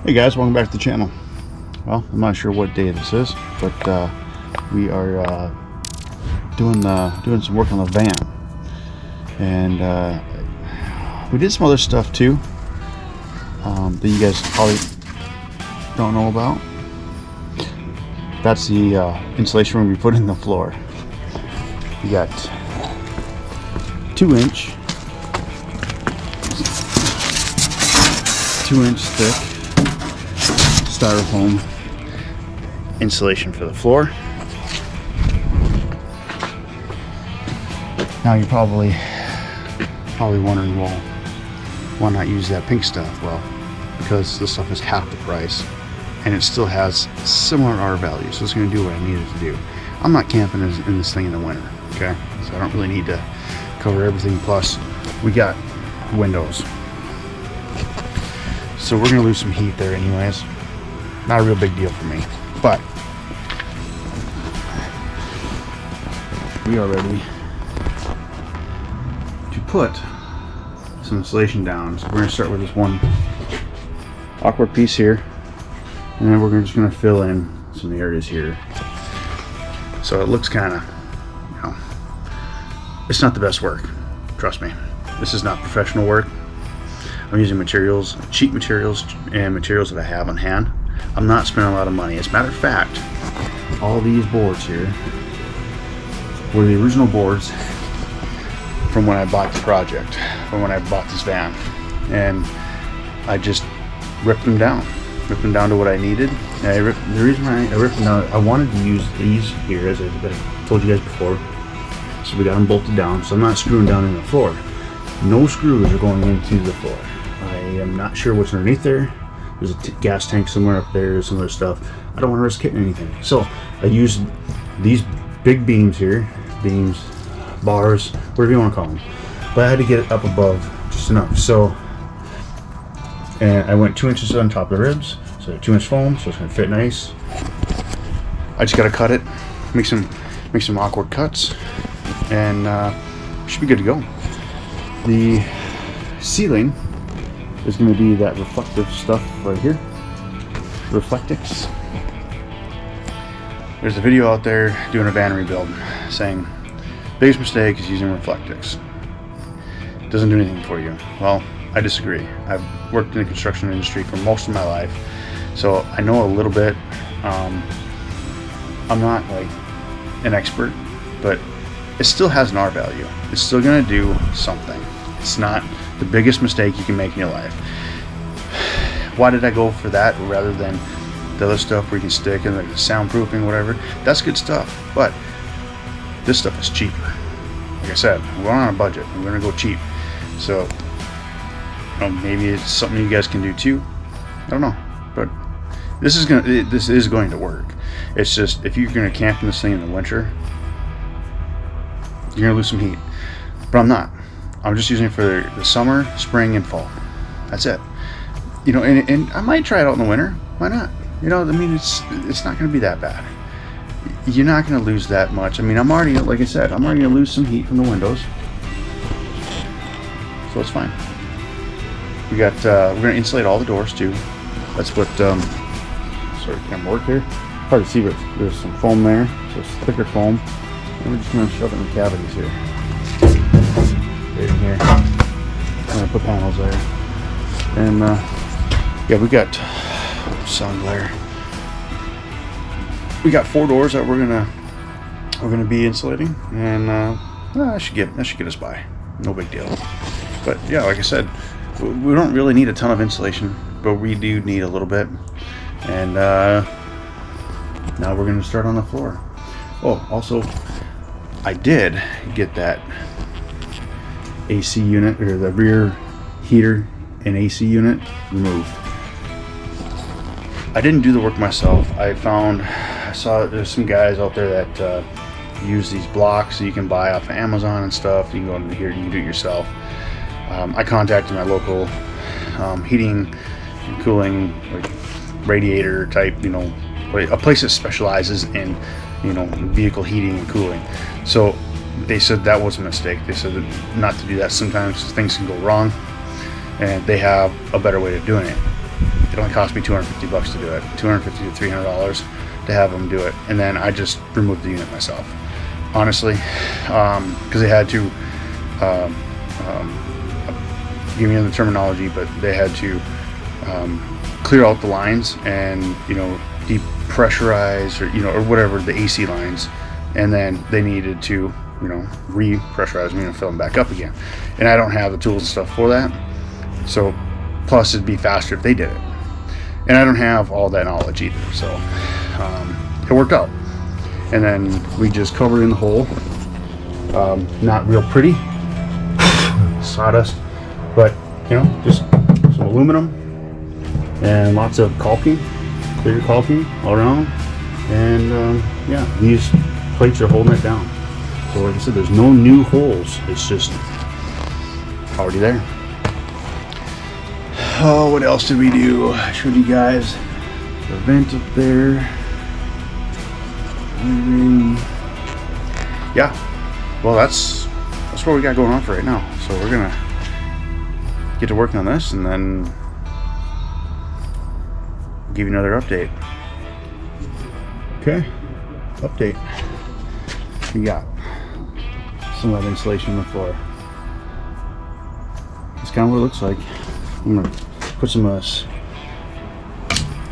Hey guys, welcome back to the channel. Well, I'm not sure what day this is, but we are doing some work on the van, and we did some other stuff too that you guys probably don't know about. That's the insulation room we put in the floor. We got 2-inch thick styrofoam insulation for the floor. Now you're probably wondering, well, why not use that pink stuff? Well, because this stuff is half the price and it still has similar R value, so it's going to do what I needed to do. I'm not camping in this thing in the winter, okay? So I don't really need to cover everything. Plus, we got windows, so we're going to lose some heat there anyways. Not a real big deal for me, but we are ready to put some insulation down. So we're going to start with this one awkward piece here, and then we're just going to fill in some areas here. So it looks kind of, you know, it's not the best work. Trust me, this is not professional work. I'm using materials, cheap materials, and materials that I have on hand. I'm not spending a lot of money. As a matter of fact, all these boards here were the original boards from when I bought the project, from when I bought this van, and I just ripped them down to what I needed. And the reason why I ripped them down, I wanted to use these here, as I told you guys before. So we got them bolted down, so I'm not screwing down in the floor. No screws are going into the floor. I am not sure what's underneath there. There's a gas tank somewhere up there, some other stuff. I don't want to risk hitting anything. So I used these big beams here, bars, whatever you want to call them. But I had to get it up above just enough. So, and I went 2 inches on top of the ribs, so 2-inch foam, so it's going to fit nice. I just got to cut it, make some awkward cuts, and should be good to go. The ceiling is going to be that reflective stuff right here, Reflectix. There's a video out there doing a van rebuild saying biggest mistake is using Reflectix. It doesn't do anything for you. Well, I disagree. I've worked in the construction industry for most of my life, so I know a little bit. I'm not like an expert, but it still has an R value. It's still going to do something. It's not the biggest mistake you can make in your life. Why did I go for that rather than the other stuff where you can stick and like soundproofing, whatever? That's good stuff, but this stuff is cheaper. Like I said, we're on a budget. We're gonna go cheap. So, you know, maybe it's something you guys can do too. I don't know, but this is going to work. It's just, if you're gonna camp in this thing in the winter, you're gonna lose some heat. But I'm not. I'm just using it for the summer, spring, and fall. That's it. You know, and I might try it out in the winter. Why not? You know, I mean, it's not going to be that bad. You're not going to lose that much. I mean, I'm already, like I said, I'm already going to lose some heat from the windows, so it's fine. We got we're going to insulate all the doors too. That's what. Sorry, can't work here. Hard to see, but there's some foam there, so it's thicker foam. And we're just going to shove it in the cavities here. Right in here. I'm gonna put panels there, and yeah, we got sun glare. We got 4 doors that we're gonna be insulating, and that should get us by. No big deal. But yeah, like I said, we don't really need a ton of insulation, but we do need a little bit. And now we're gonna start on the floor. Oh, also, I did get that AC unit, or the rear heater and AC unit, removed. I didn't do the work myself. I saw there's some guys out there that use these blocks that you can buy off of Amazon and stuff. You can go in here, you can do it yourself. I contacted my local heating and cooling, like radiator type, you know, a place that specializes in, you know, vehicle heating and cooling. So they said that was a mistake. They said that not to do that. Sometimes things can go wrong, and they have a better way of doing it. it only cost me $250 to do it, $250 to $300 to have them do it, and then I just removed the unit myself, honestly, because they had to give me the terminology, but they had to clear out the lines and, you know, depressurize, or, you know, or whatever, the AC lines, and then they needed to, you know, re-pressurize them and fill them back up again, and I don't have the tools and stuff for that. So plus it'd be faster if they did it, and I don't have all that knowledge either, so it worked out. And then we just covered in the hole, not real pretty sawdust, but, you know, just some aluminum and lots of caulking, clear caulking all around, and yeah, these plates are holding it down. So like I said, there's no new holes, it's just already there. Oh, what else did we do? I showed you guys the vent up there. Yeah, well, that's what we got going on for right now. So we're gonna get to working on this, and then give you another update. Okay, update. We got some of that insulation on the floor. That's kind of what it looks like. I'm gonna put some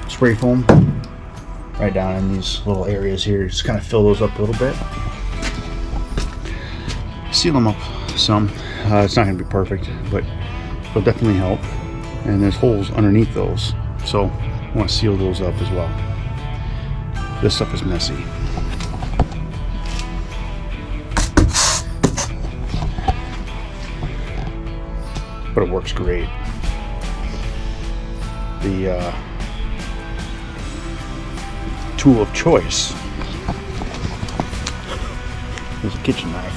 spray foam right down in these little areas here, just kind of fill those up a little bit, seal them up some. It's not going to be perfect, but it'll definitely help. And there's holes underneath those, so I want to seal those up as well. This stuff is messy. But it works great. The tool of choice is a kitchen knife.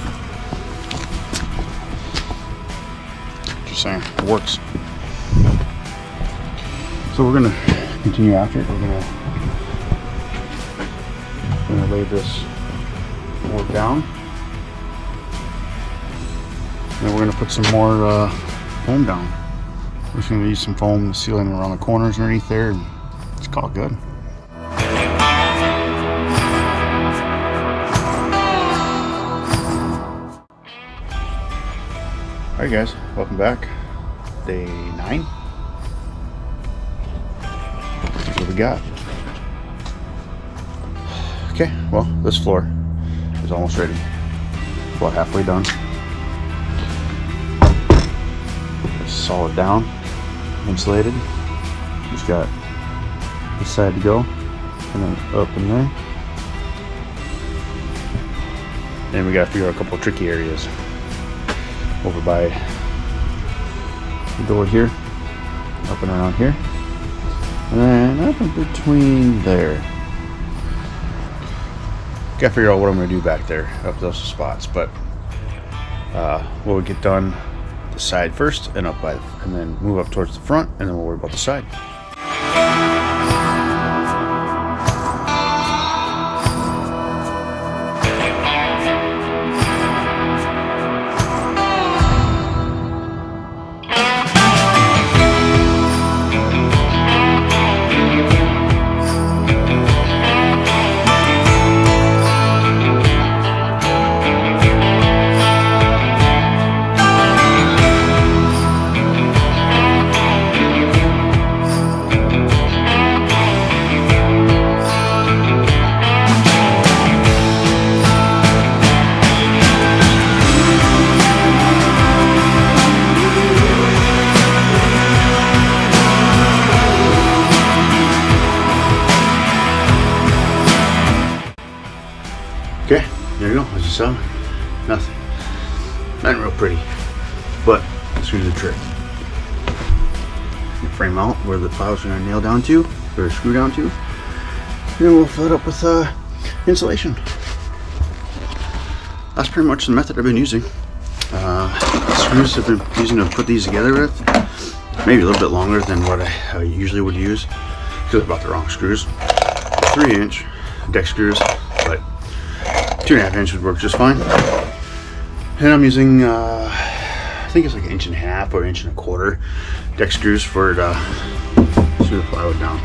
Just saying, it works. So we're gonna continue after it. We're gonna lay this board down, and then we're gonna put some more foam down. We're just gonna use some foam sealing around the corners underneath there, and it's all good. Alright guys, welcome back. Day 9. That's what we got. Okay, well, this floor is almost ready. About halfway done. It's solid down, insulated. Just got this side to go, and then up in there. And we gotta figure out a couple of tricky areas. Over by the door here, up and around here, and then up in between there. Gotta figure out what I'm gonna do back there, up those spots, but we'll get done the side first, and up by, and then move up towards the front, and then we'll worry about the side. Okay, there you go. As you saw, nothing. Not real pretty, but screws the trick. You frame out where the plows are going to nail down to, or screw down to, and then we'll fill it up with insulation. That's pretty much the method I've been using. Screws I've been using to put these together with, maybe a little bit longer than what I usually would use, because I bought the wrong screws. 3-inch deck screws, but 2.5 inch would work just fine. And I'm using I think it's like 1.5 inches or 1.25 inches deck screws for screw the plywood down.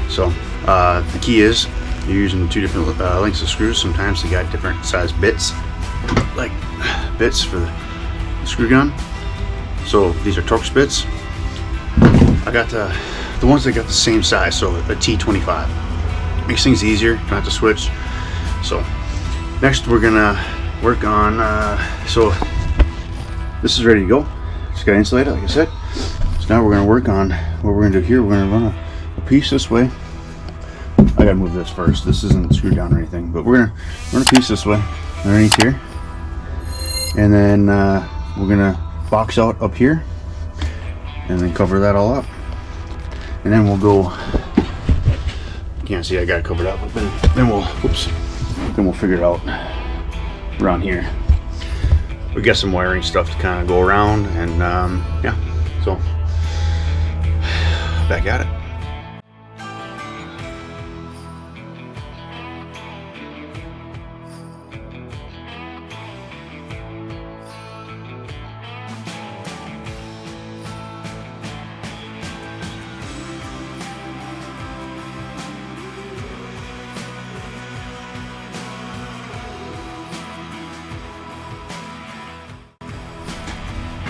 So the key is you're using 2 different lengths of screws. Sometimes they got different size bits, like bits for the screw gun. So these are Torx bits. I got the ones that got the same size, so a T25. Makes things easier, don't have to switch. So next we're gonna work on, so this is ready to go. Just gotta insulate it, like I said. So now we're gonna work on what we're gonna do here. We're gonna run a piece this way. I gotta move this first. This isn't screwed down or anything, but we're gonna run a piece this way underneath here, and then we're gonna box out up here, and then cover that all up, and then we'll go. You can't see I got it covered up, but then we'll figure it out around here. We got some wiring stuff to kind of go around, and yeah, so back at it.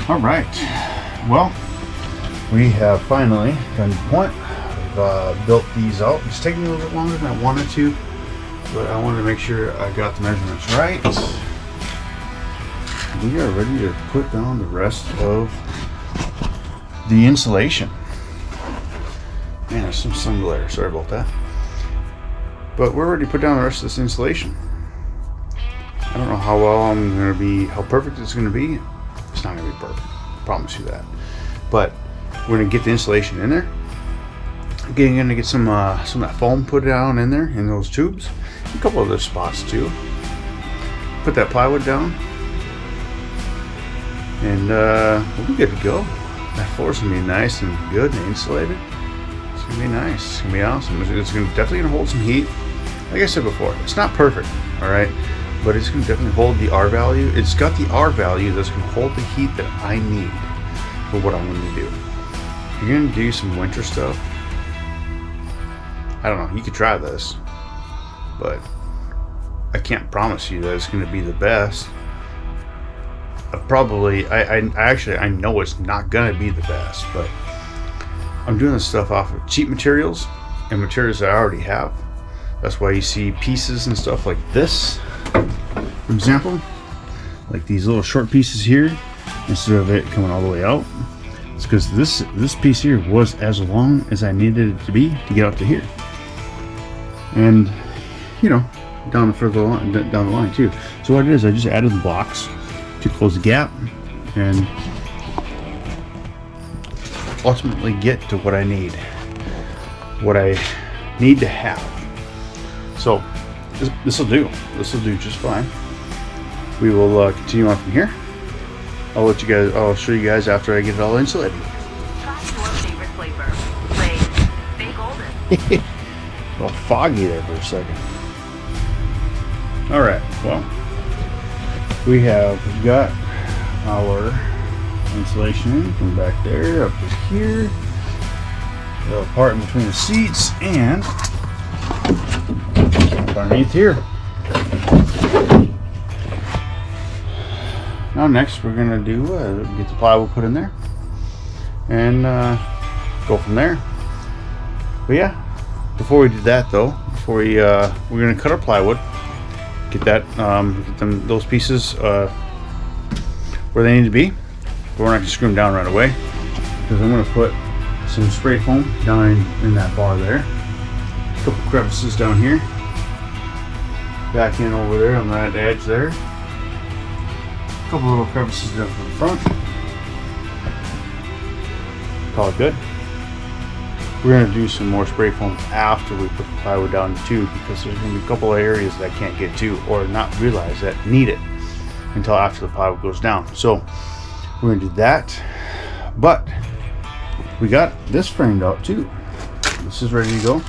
All right, well, we have finally gotten to the point. We've built these out. It's taking a little bit longer than I wanted to, but I wanted to make sure I got the measurements right. We are ready to put down the rest of the insulation. Man, there's some sun glare, sorry about that. But we're ready to put down the rest of this insulation. I don't know how well I'm going to be, how perfect it's going to be. It's not going to be perfect, I promise you that. But we're going to get the insulation in there. Again, going to get some of that foam put down in there in those tubes. A couple other spots too. Put that plywood down, and we'll be good to go. That floor's going to be nice and good and insulated. It's going to be nice. It's going to be awesome. It's definitely going to hold some heat. Like I said before, it's not perfect, all right? But it's going to definitely hold the R value. It's got the R value that's going to hold the heat that I need for what I'm going to do. If you're going to do some winter stuff, I don't know, you could try this, but I can't promise you that it's going to be the best. I know it's not going to be the best, but I'm doing this stuff off of cheap materials and materials that I already have. That's why you see pieces and stuff like this. For example, like these little short pieces here, instead of it coming all the way out, it's because this piece here was as long as I needed it to be to get up to here, and you know, down the line too. So what it is, I just added the blocks to close the gap and ultimately get to what I need to have. So this will do just fine. We will continue on from here. I'll show you guys after I get it all insulated. Try your favorite flavor. Stay golden. A little foggy there for a second. Alright, well, we have got our insulation in from back there up to here. A little part in between the seats and underneath here. Now next we're going to do get the plywood put in there and go from there. But yeah, before we do that though, we're going to cut our plywood, get those pieces where they need to be, but we're not going to screw them down right away because I'm going to put some spray foam down in that bar there, a couple crevices down here, back in over there on that edge there. A couple little crevices down from the front. Call it good. We're going to do some more spray foam after we put the plywood down too, because there's going to be a couple of areas that I can't get to or not realize that need it until after the plywood goes down. So we're going to do that. But we got this framed out too. This is ready to go.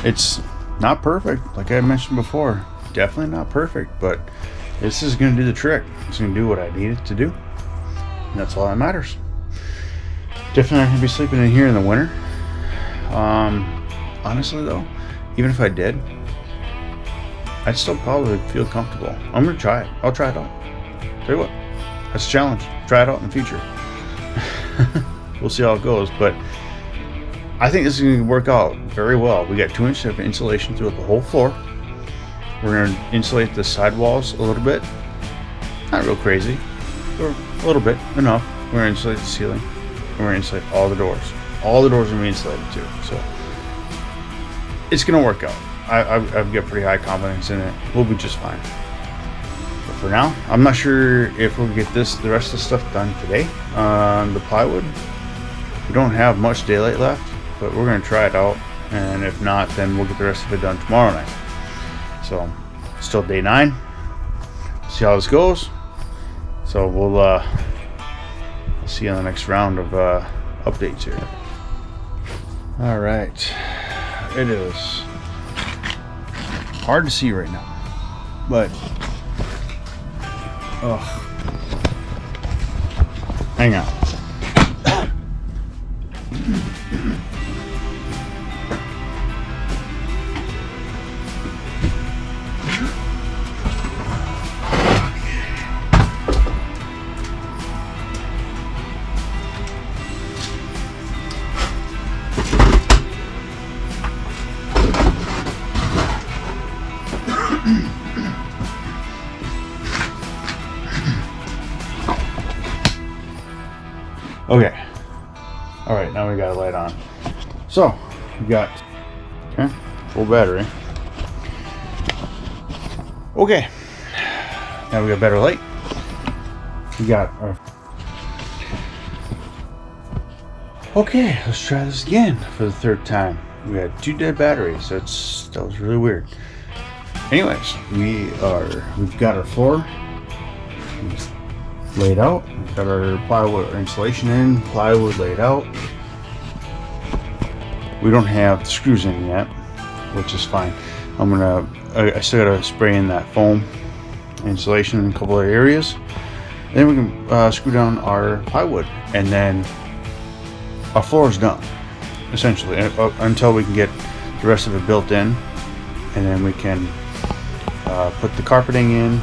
It's not perfect, like I mentioned before. Definitely not perfect, but this is going to do the trick. It's going to do what I need it to do. And that's all that matters. Definitely not gonna be sleeping in here in the winter. Honestly though, even if I did, I'd still probably feel comfortable. I'm gonna try it. I'll try it out. Tell you what, that's a challenge. Try it out in the future. We'll see how it goes, but I think this is going to work out very well. We got 2 inches of insulation throughout the whole floor. We're going to insulate the sidewalls a little bit. Not real crazy, or a little bit, enough. We're going to insulate the ceiling. And we're going to insulate all the doors. All the doors are going to be insulated too. So it's going to work out. I've got pretty high confidence in it. We'll be just fine. But for now, I'm not sure if we'll get the rest of the stuff done today. The plywood, we don't have much daylight left, but we're going to try it out. And if not, then we'll get the rest of it done tomorrow night. So still day 9. See how this goes. So we'll see you on the next round of updates here. All right, it is hard to see right now, but hang on. Okay. All right, now we got a light on. So we got full battery. Okay. Now we got better light. We got our. Okay, let's try this again for the 3rd time. We had 2 dead batteries. That was really weird. Anyways, we've got our floor laid out. We've got our plywood insulation in, plywood laid out. We don't have the screws in yet, which is fine. I still gotta spray in that foam insulation in a couple of areas. Then we can screw down our plywood, and then our floor is done, essentially, until we can get the rest of it built in, and then we can put the carpeting in.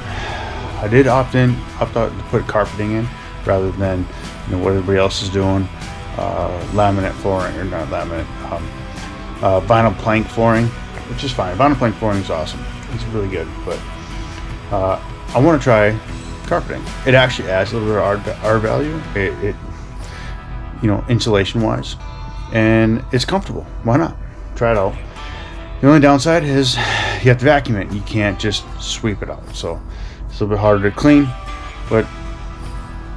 I did opt out to put carpeting in rather than what everybody else is doing, laminate flooring, or not laminate, vinyl plank flooring, which is fine. Vinyl plank flooring is awesome. It's really good, but I want to try carpeting. It actually adds a little bit of R value. It insulation wise, and it's comfortable. Why not? Try it out. The only downside is you have to vacuum it. You can't just sweep it out. So it's a little bit harder to clean, but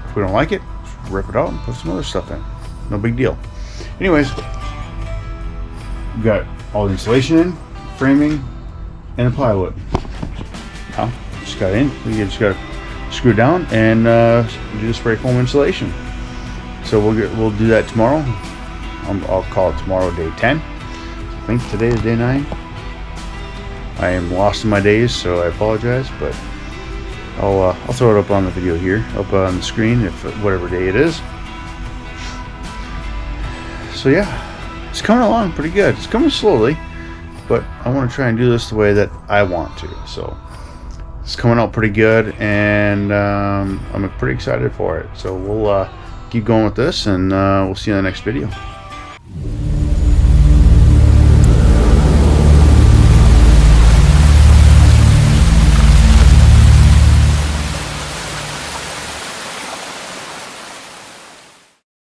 if we don't like it, just rip it out and put some other stuff in. No big deal. Anyways, we've got all the insulation in, framing, and the plywood. Now, just got in. We just got to screw down and do the spray foam insulation. So we'll do that tomorrow. I'll call it tomorrow, day 10. I think today is day 9. I am lost in my days, so I apologize, but I'll throw it up on the video here, up on the screen, if whatever day it is. So yeah, it's coming along pretty good. It's coming slowly, but I want to try and do this the way that I want to. So it's coming out pretty good, and I'm pretty excited for it. So we'll keep going with this, and we'll see you in the next video.